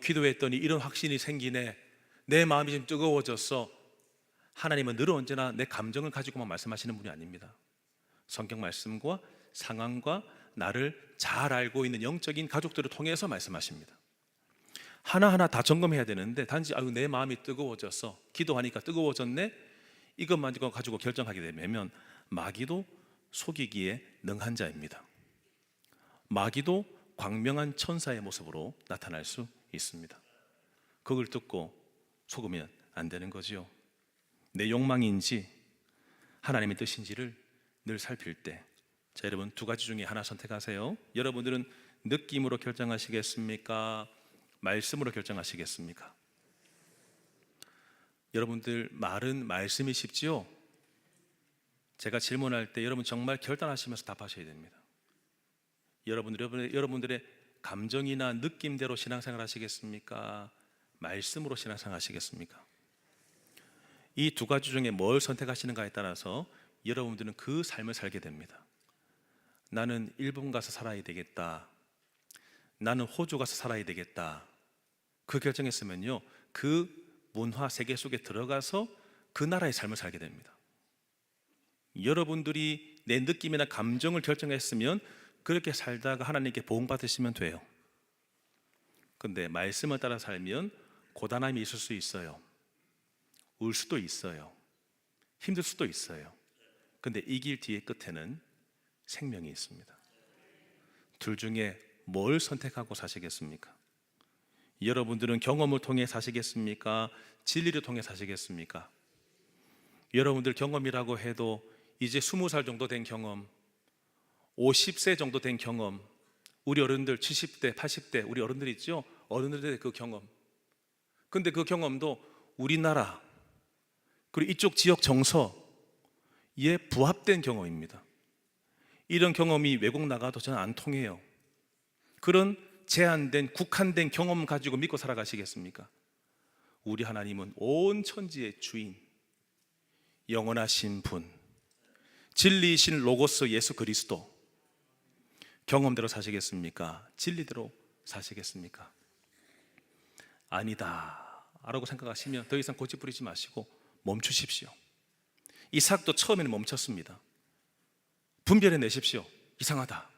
기도했더니 이런 확신이 생기네, 내 마음이 좀 뜨거워졌어. 하나님은 늘 언제나 내 감정을 가지고만 말씀하시는 분이 아닙니다. 성경 말씀과 상황과 나를 잘 알고 있는 영적인 가족들을 통해서 말씀하십니다. 하나하나 다 점검해야 되는데 단지 내 마음이 뜨거워졌어, 기도하니까 뜨거워졌네, 이것만 가지고 결정하게 되면 마귀도 속이기에 능한 자입니다. 마귀도 광명한 천사의 모습으로 나타날 수 있습니다. 그걸 듣고 속으면 안 되는 거지요. 내 욕망인지 하나님의 뜻인지를 늘 살필 때, 자, 여러분 두 가지 중에 하나 선택하세요. 여러분들은 느낌으로 결정하시겠습니까? 말씀으로 결정하시겠습니까? 여러분들 말은 말씀이 쉽지요? 제가 질문할 때 여러분 정말 결단하시면서 답하셔야 됩니다. 여러분들의 감정이나 느낌대로 신앙생활 하시겠습니까? 말씀으로 신앙생활 하시겠습니까? 이 두 가지 중에 뭘 선택하시는가에 따라서 여러분들은 그 삶을 살게 됩니다. 나는 일본 가서 살아야 되겠다, 나는 호주 가서 살아야 되겠다, 그 결정했으면요 그 문화 세계 속에 들어가서 그 나라의 삶을 살게 됩니다. 여러분들이 내 느낌이나 감정을 결정했으면 그렇게 살다가 하나님께 보응 받으시면 돼요. 근데 말씀을 따라 살면 고단함이 있을 수 있어요. 울 수도 있어요. 힘들 수도 있어요. 근데 이 길 뒤에 끝에는 생명이 있습니다. 둘 중에 뭘 선택하고 사시겠습니까? 여러분들은 경험을 통해 사시겠습니까? 진리를 통해 사시겠습니까? 여러분들 경험이라고 해도 이제 20살 정도 된 경험, 50세 정도 된 경험, 우리 어른들 70대, 80대 우리 어른들 있죠? 어른들의 그 경험. 근데 그 경험도 우리나라 그리고 이쪽 지역 정서에 부합된 경험입니다. 이런 경험이 외국 나가도 저는 안 통해요. 그런 제한된 국한된 경험 가지고 믿고 살아가시겠습니까? 우리 하나님은 온 천지의 주인, 영원하신 분, 진리이신 로고스 예수 그리스도. 경험대로 사시겠습니까? 진리대로 사시겠습니까? 아니다 라고 생각하시면 더 이상 고집 부리지 마시고 멈추십시오. 이삭도 처음에는 멈췄습니다. 분별해 내십시오. 이상하다.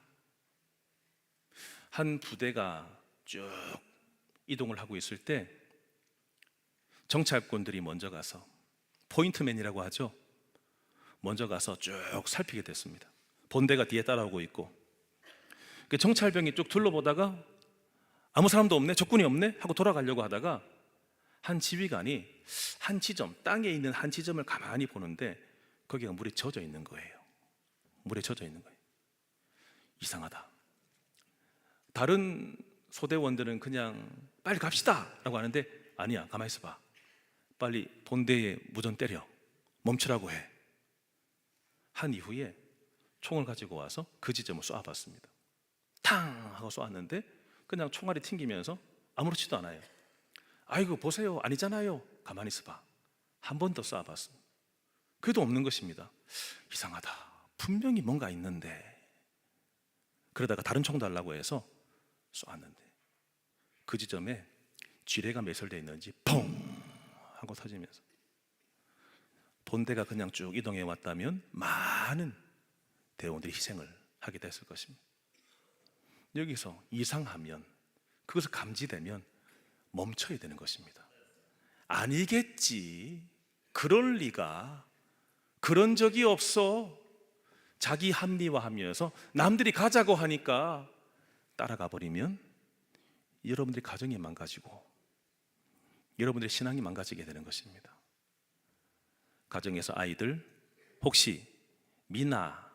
한 부대가 쭉 이동을 하고 있을 때 정찰꾼들이 먼저 가서, 포인트맨이라고 하죠, 먼저 가서 쭉 살피게 됐습니다. 본대가 뒤에 따라오고 있고, 정찰병이 쭉 둘러보다가 아무 사람도 없네, 적군이 없네 하고 돌아가려고 하다가 한 지휘관이 한 지점, 땅에 있는 한 지점을 가만히 보는데 거기가 물에 젖어 있는 거예요. 물에 젖어 있는 거예요. 이상하다. 다른 소대원들은 그냥 빨리 갑시다 라고 하는데, 아니야, 가만히 있어봐. 빨리 본대에 무전 때려, 멈추라고 해. 한 이후에 총을 가지고 와서 그 지점을 쏘아봤습니다. 탕 하고 쏘았는데 그냥 총알이 튕기면서 아무렇지도 않아요. 아이고 보세요, 아니잖아요. 가만히 있어봐. 한 번 더 쏘아봤습니다. 그래도 없는 것입니다. 이상하다. 분명히 뭔가 있는데. 그러다가 다른 총 달라고 해서 쏘았는데 그 지점에 지뢰가 매설되어 있는지 펑 하고 터지면서, 본대가 그냥 쭉 이동해 왔다면 많은 대원들이 희생을 하게 됐을 것입니다. 여기서 이상하면, 그것을 감지되면 멈춰야 되는 것입니다. 아니겠지, 그럴 리가, 그런 적이 없어. 자기 합리화하면서 남들이 가자고 하니까 따라가 버리면 여러분들의 가정이 망가지고 여러분들의 신앙이 망가지게 되는 것입니다. 가정에서 아이들, 혹시 미나,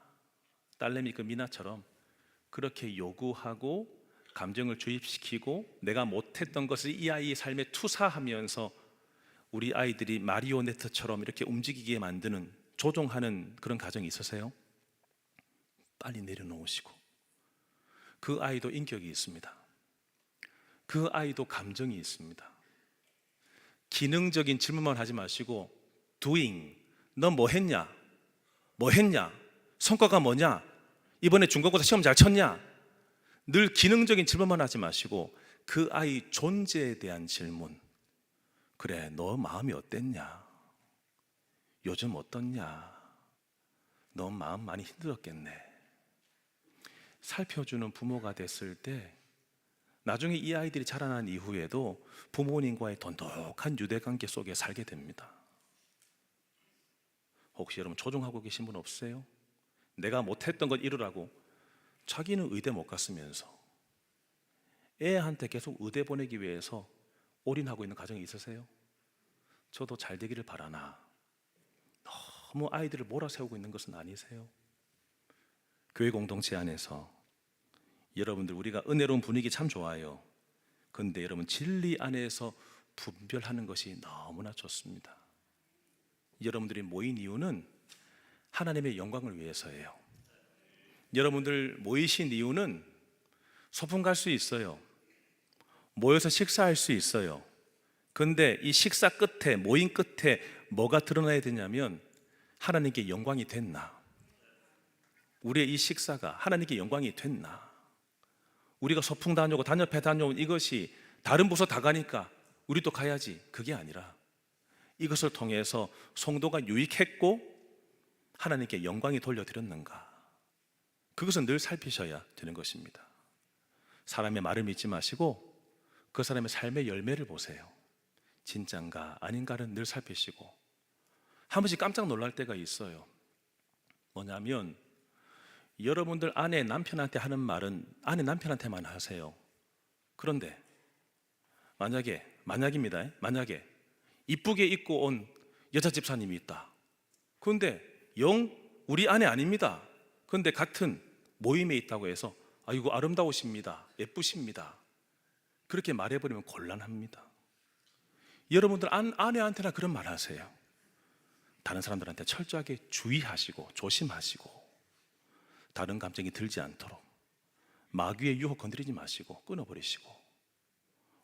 딸내미 그 미나처럼 그렇게 요구하고 감정을 주입시키고 내가 못했던 것을 이 아이의 삶에 투사하면서 우리 아이들이 마리오네트처럼 이렇게 움직이게 만드는, 조종하는 그런 가정이 있으세요? 빨리 내려놓으시고, 그 아이도 인격이 있습니다. 그 아이도 감정이 있습니다. 기능적인 질문만 하지 마시고 doing, 너 뭐 했냐? 뭐 했냐? 성과가 뭐냐? 이번에 중간고사 시험 잘 쳤냐? 늘 기능적인 질문만 하지 마시고 그 아이 존재에 대한 질문. 그래, 너 마음이 어땠냐? 요즘 어떻냐? 너 마음 많이 힘들었겠네. 살펴주는 부모가 됐을 때 나중에 이 아이들이 자라난 이후에도 부모님과의 돈독한 유대관계 속에 살게 됩니다. 혹시 여러분 조종하고 계신 분 없으세요? 내가 못했던 것 이루라고 자기는 의대 못 갔으면서 애한테 계속 의대 보내기 위해서 올인하고 있는 가정이 있으세요? 저도 잘 되기를 바라나 너무 아이들을 몰아세우고 있는 것은 아니세요? 교회 공동체 안에서 여러분들, 우리가 은혜로운 분위기 참 좋아요. 그런데 여러분, 진리 안에서 분별하는 것이 너무나 좋습니다. 여러분들이 모인 이유는 하나님의 영광을 위해서예요. 여러분들 모이신 이유는 소풍 갈 수 있어요. 모여서 식사할 수 있어요. 그런데 이 식사 끝에, 모임 끝에 뭐가 드러나야 되냐면 하나님께 영광이 됐나? 우리의 이 식사가 하나님께 영광이 됐나? 우리가 소풍 다녀오고 단협회 다녀온 이것이 다른 부서 다 가니까 우리도 가야지, 그게 아니라 이것을 통해서 성도가 유익했고 하나님께 영광이 돌려드렸는가? 그것은 늘 살피셔야 되는 것입니다. 사람의 말을 믿지 마시고 그 사람의 삶의 열매를 보세요. 진짠가 아닌가를 늘 살피시고, 한 번씩 깜짝 놀랄 때가 있어요. 뭐냐면 여러분들 아내 남편한테 하는 말은 아내 남편한테만 하세요. 그런데 만약입니다. 만약에 이쁘게 입고 온 여자 집사님이 있다. 그런데 영 우리 안에 아닙니다. 그런데 같은 모임에 있다고 해서 아이고 아름다우십니다, 예쁘십니다, 그렇게 말해버리면 곤란합니다. 여러분들 아내한테나 그런 말 하세요. 다른 사람들한테 철저하게 주의하시고 조심하시고 다른 감정이 들지 않도록 마귀의 유혹 건드리지 마시고 끊어버리시고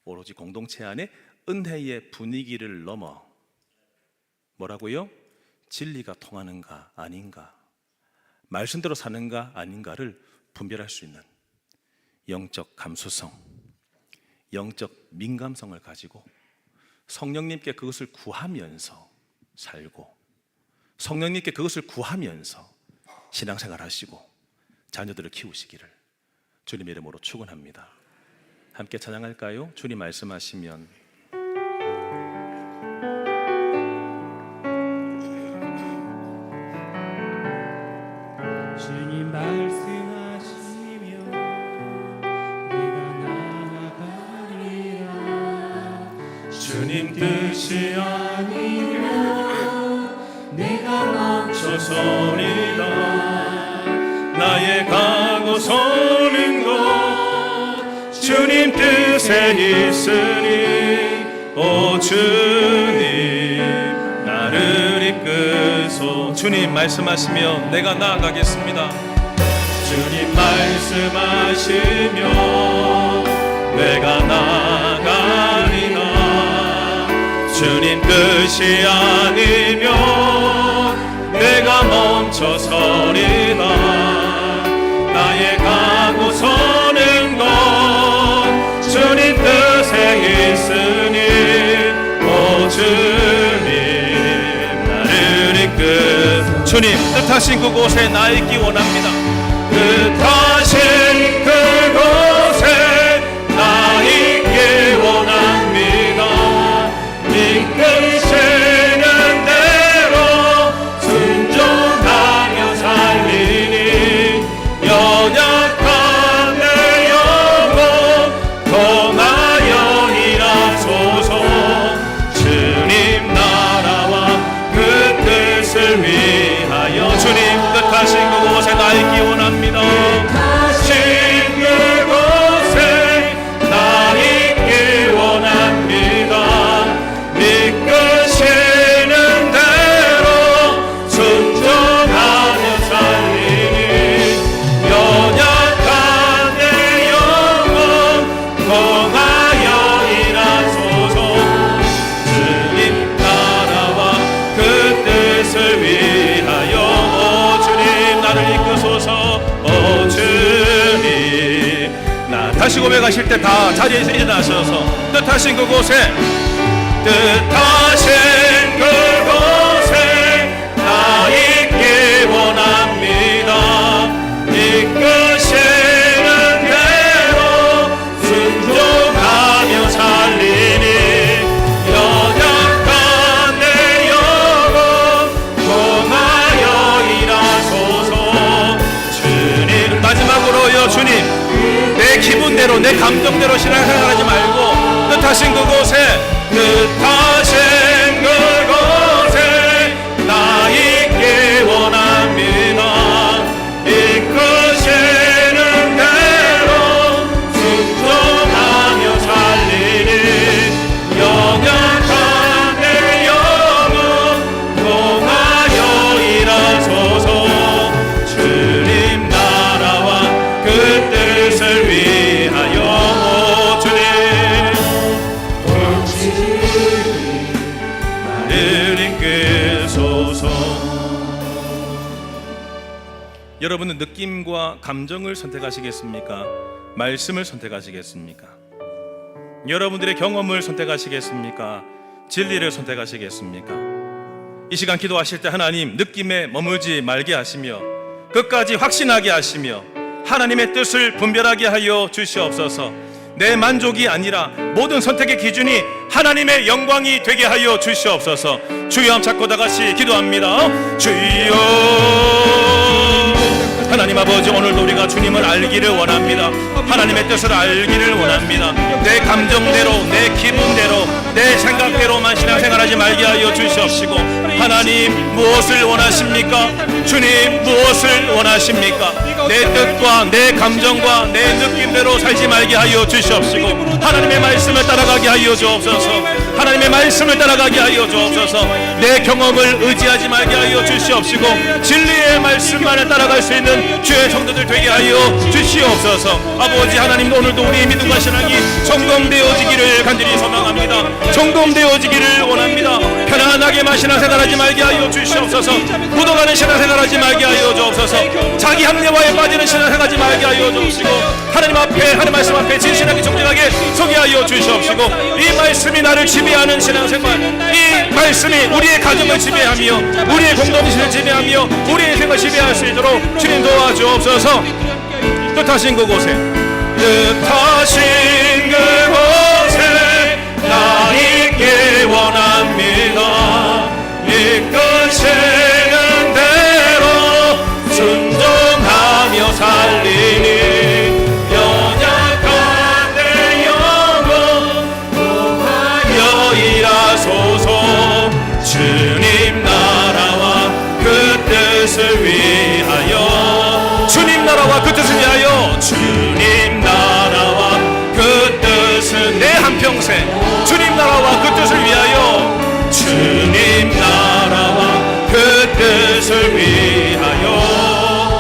오로지 공동체 안에 은혜의 분위기를 넘어 뭐라고요? 진리가 통하는가 아닌가, 말씀대로 사는가 아닌가를 분별할 수 있는 영적 감수성, 영적 민감성을 가지고 성령님께 그것을 구하면서 살고 성령님께 그것을 구하면서 신앙생활 하시고 자녀들을 키우시기를 주님의 이름으로 축원합니다. 함께 찬양할까요? 주님 말씀하시면 주님 말씀하시면 내가 나아가리라. 주님 뜻이 아니면 내가 멈춰서리라. 나의 가고 서는 곳 주님 뜻에 있으니 오 주님 나를 이끄소. 주님 말씀하시며 내가 나아가겠습니다. 주님 말씀하시며 내가 나아가리라. 주님 뜻이 아니면 내가 멈춰서리라. 나의 가고 서는 것 주님 뜻에 있으니 오 주님 나를 이끌. 주님 뜻하신 그곳에 나 있기 원합니다. 뜻하신 그곳에 나 있기 원합니다. 이끄시는 대로 순종하며 살리니 연약한 내 영혼 통하여 일하소서. 주님 나라와 그 뜻을 위하여 주님 뜻하신 그곳에 나 있기 원합니다. 뜻하신 그곳에 나 있기 원합니다. 이끄시는 대로 순종하며 살리니 연약한 내 영혼 통하여 일하소서. 주님 나라와 그 뜻을 위하여 오 주님 나를 이끄소서. 오 주님 나 다시 고백하실 때 다 자리에서 일어나셔서 뜻하신 그곳에 뜻하신 그곳에 나 있기 원합니다. 이끄시는 대로 순종하며 살리니 연약한 내 영혼 통하여 일하소서. 주님 마지막으로요. 주님 내 기분대로 내 감정대로 신앙생활하지 말고 뜻하신 그곳에 뜻하신 그곳에 나 있기 원합니다. 이끄시는 대로 순종하며 살리니 연약한 내 영혼 통하여 일하소서. 주님 나라와 그 뜻을 위하여 주님 나를 이끄소서. 여러분은 느낌과 감정을 선택하시겠습니까? 말씀을 선택하시겠습니까? 여러분들의 경험을 선택하시겠습니까? 진리를 선택하시겠습니까? 이 시간 기도하실 때 하나님 느낌에 머물지 말게 하시며 끝까지 확신하게 하시며 하나님의 뜻을 분별하게 하여 주시옵소서. 내 만족이 아니라 모든 선택의 기준이 하나님의 영광이 되게 하여 주시옵소서. 주여 잡고 다 같이 기도합니다. 주여 하나님 아버지, 오늘도 우리가 주님을 알기를 원합니다. 하나님의 뜻을 알기를 원합니다. 내 감정대로, 내 기분대로, 내 생각대로만 신앙생활하지 말게 하여 주시옵시고, 하나님 무엇을 원하십니까? 주님 무엇을 원하십니까? 내 뜻과 내 감정과 내 느낌대로 살지 말게 하여 주시옵시고, 하나님의 말씀을 따라가게 하여 주옵소서. 하나님의 말씀을 따라가게 하여 주옵소서. 내 경험을 의지하지 말게 하여 주시옵시고, 진리의 말씀만을 따라갈 수 있는 주의 성도들 되게 하여 주시옵소서. 아버지 하나님, 오늘도 우리의 믿음과 신앙이 성공되어지기를 간절히 소망합니다. 성공되어지기를 원합니다. 편안하게만 신앙생활하지 말게 하여 주시옵소서. 묻어가는 신앙생활하지 말게 하여 주옵소서. 자기 합리화에 빠지는 신앙생활하지 말게 하여 주옵시고, 하나님 앞에, 하나님 말씀 앞에 진실하게 정직하게 서게 하여 주시옵시고, 이 말씀이 나를 지배하는 신앙생활, 이 말씀이 우리의 가정을 지배하며 우리의 공동체를 지배하며 우리의 인생을 지배할 수 있도록 주님 도와주옵소서. 뜻하신 그곳에, 뜻하신 그곳에 나 있길 원합니다. 이끄시는 대로 순종하며 살리니 연약한 내 영혼 구하여 일하소서. 주님 나라와 그 뜻을 위하여, 주님 나라와 그 뜻을 위하여, 주님 나라와 그 뜻을, 내 한평생 주님 나라와 그 뜻을 위하여, 주님 나라와 그 뜻을 위하여.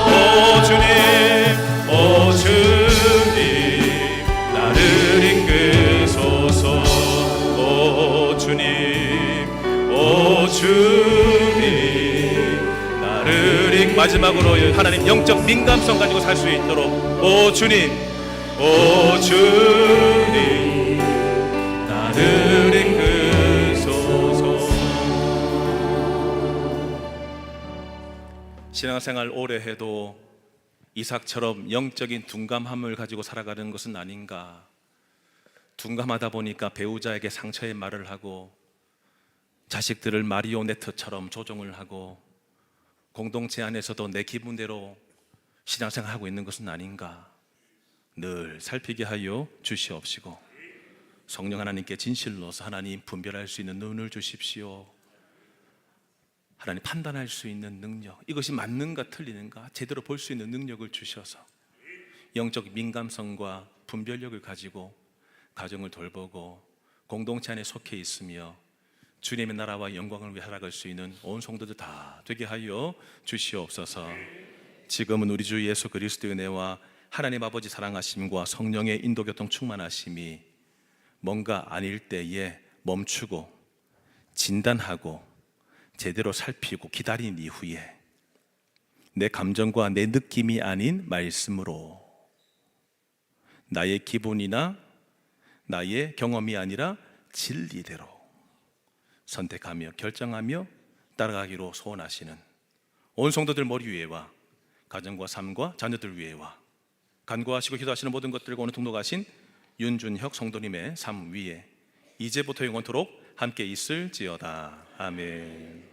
오 주님, 오 주님 나를 이끄소서. 오 주님, 오 주님 나를 마지막으로 하나님 영적 민감성 가지고 살 수 있도록, 오 주님, 오 주님 나를 이끄소서. 신앙생활 오래 해도 이삭처럼 영적인 둔감함을 가지고 살아가는 것은 아닌가. 둔감하다 보니까 배우자에게 상처의 말을 하고, 자식들을 마리오네트처럼 조종을 하고, 공동체 안에서도 내 기분대로 신앙생활하고 있는 것은 아닌가. 늘 살피게 하여 주시옵시고, 성령 하나님께 진실로서 하나님 분별할 수 있는 눈을 주십시오. 하나님 판단할 수 있는 능력, 이것이 맞는가 틀리는가 제대로 볼 수 있는 능력을 주셔서 영적 민감성과 분별력을 가지고 가정을 돌보고 공동체 안에 속해 있으며 주님의 나라와 영광을 위해 살아갈 수 있는 온 성도들 다 되게 하여 주시옵소서. 지금은 우리 주 예수 그리스도의 은혜와 하나님 아버지 사랑하심과 성령의 인도교통 충만하심이 뭔가 아닐 때에 멈추고 진단하고 제대로 살피고 기다린 이후에 내 감정과 내 느낌이 아닌 말씀으로, 나의 기분이나 나의 경험이 아니라 진리대로 선택하며 결정하며 따라가기로 소원하시는 온 성도들 머리 위에와 가정과 삶과 자녀들 위에와 간구하시고 기도하시는 모든 것들과 오늘 등록하신 윤준혁 성도님의 삶 위에 이제부터 영원토록 함께 있을지어다. 아멘.